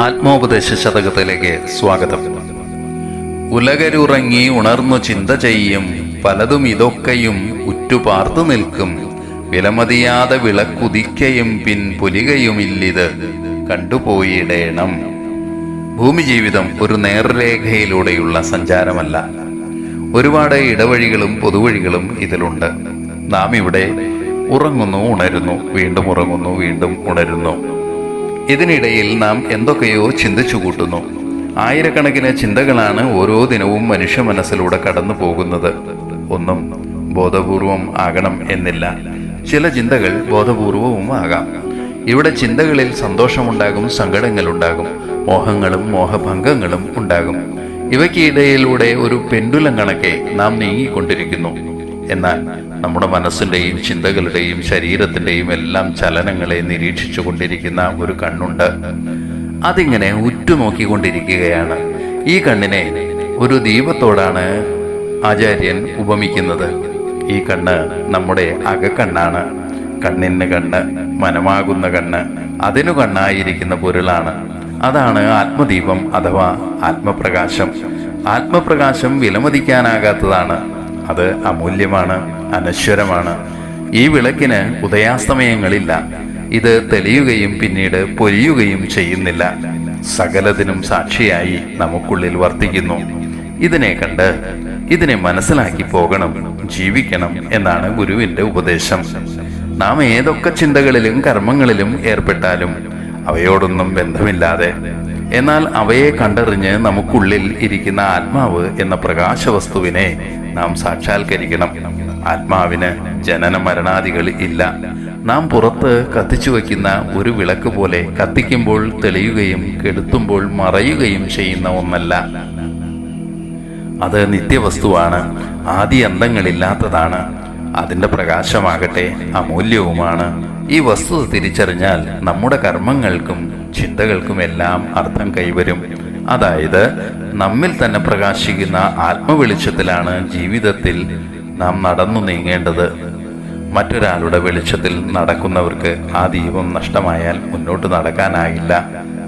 ആത്മോപദേശ ശതകത്തിലേക്ക് സ്വാഗതം. ഉലകരുറങ്ങി ഉണർന്നു ചിന്ത ചെയ്യും പലതും ഇതൊക്കെയും ഉറ്റുപാർത്തു നിൽക്കും. വിലമതിയാതെ വിളക്കുതിക്കയും പിൻ പുലികയുമില്ലിത് കണ്ടുപോയിടേണം. ഭൂമി ജീവിതം ഒരു നേർരേഖയിലൂടെയുള്ള സഞ്ചാരമല്ല. ഒരുപാട് ഇടവഴികളും പൊതുവഴികളും ഇതിലുണ്ട്. നാം ഇവിടെ ഉറങ്ങുന്നു, ഉണരുന്നു, വീണ്ടും ഉറങ്ങുന്നു, വീണ്ടും ഉണരുന്നു. ഇതിനിടയിൽ നാം എന്തൊക്കെയോ ചിന്തിച്ചു കൂട്ടുന്നു. ആയിരക്കണക്കിന് ചിന്തകളാണ് ഓരോ ദിനവും മനുഷ്യ മനസ്സിലൂടെ കടന്നു പോകുന്നത്. ഒന്നും ബോധപൂർവം ആകണം എന്നില്ല. ചില ചിന്തകൾ ബോധപൂർവവും ആകാം. ഇവിടെ ചിന്തകളിൽ സന്തോഷമുണ്ടാകും, സങ്കടങ്ങളുണ്ടാകും, മോഹങ്ങളും മോഹഭംഗങ്ങളും ഉണ്ടാകും. ഇവയ്ക്കിടയിലൂടെ ഒരു പെൻഡുലം കണക്കെ നാം നീങ്ങിക്കൊണ്ടിരിക്കുന്നു. എന്നാൽ നമ്മുടെ മനസ്സിൻ്റെയും ചിന്തകളുടെയും ശരീരത്തിൻ്റെയും എല്ലാം ചലനങ്ങളെ നിരീക്ഷിച്ചു കൊണ്ടിരിക്കുന്ന ഒരു കണ്ണുണ്ട്. അതിങ്ങനെ ഉറ്റുനോക്കിക്കൊണ്ടിരിക്കുകയാണ്. ഈ കണ്ണിനെ ഒരു ദീപത്തോടാണ് ആചാര്യൻ ഉപമിക്കുന്നത്. ഈ കണ്ണ് നമ്മുടെ അകക്കണ്ണാണ്. കണ്ണിന് കണ്ണ്, മനമാകുന്ന കണ്ണ്, അതിനു കണ്ണായിരിക്കുന്ന പൊരുളാണ്. അതാണ് ആത്മദീപം അഥവാ ആത്മപ്രകാശം. ആത്മപ്രകാശം വിലമതിക്കാനാകാത്തതാണ്. അത് അമൂല്യമാണ്, അനശ്വരമാണ്. ഈ വിളക്കിന് ഉദയാസ്തമയങ്ങളില്ല. ഇത് തെളിയുകയും പിന്നീട് പൊലിയുകയും ചെയ്യുന്നില്ല. സകലതിനും സാക്ഷിയായി നമുക്കുള്ളിൽ വർത്തിക്കുന്നു. ഇതിനെ കണ്ട് ഇതിനെ മനസ്സിലാക്കി പോകണം, ജീവിക്കണം എന്നാണ് ഗുരുവിന്റെ ഉപദേശം. നാം ഏതൊക്കെ ചിന്തകളിലും കർമ്മങ്ങളിലും ഏർപ്പെട്ടാലും അവയോടൊന്നും ബന്ധമില്ലാതെ, എന്നാൽ അവയെ കണ്ടറിഞ്ഞ് നമുക്കുള്ളിൽ ഇരിക്കുന്ന ആത്മാവ് എന്ന പ്രകാശവസ്തുവിനെ നാം സാക്ഷാത്കരിക്കണം. ആത്മാവിന് ജനന മരണാദികൾ ഇല്ല. നാം പുറത്ത് കത്തിച്ചു വയ്ക്കുന്ന ഒരു വിളക്ക് പോലെ കത്തിക്കുമ്പോൾ തെളിയുകയും കെടുത്തുമ്പോൾ മറയുകയും ചെയ്യുന്ന ഒന്നല്ല. അത് നിത്യവസ്തുവാണ്, ആദി അന്തങ്ങളില്ലാത്തതാണ്. അതിൻ്റെ പ്രകാശമാകട്ടെ അമൂല്യവുമാണ്. ഈ വസ്തുത തിരിച്ചറിഞ്ഞാൽ നമ്മുടെ കർമ്മങ്ങൾക്കും ചിന്തകൾക്കുമെല്ലാം അർത്ഥം കൈവരും. അതായത് നമ്മിൽ തന്നെ പ്രകാശിക്കുന്ന ആത്മവെളിച്ചത്തിലാണ് ജീവിതത്തിൽ നാം നടന്നു നീങ്ങേണ്ടത്. മറ്റൊരാളുടെ വെളിച്ചത്തിൽ നടക്കുന്നവർക്ക് ആ ദീപം നഷ്ടമായാൽ മുന്നോട്ട് നടക്കാനായില്ല.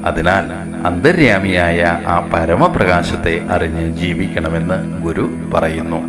അതിനാൽ അന്തര്യാമിയായ ആ പരമപ്രകാശത്തെ അറിഞ്ഞ് ജീവിക്കണമെന്ന് ഗുരു പറയുന്നു.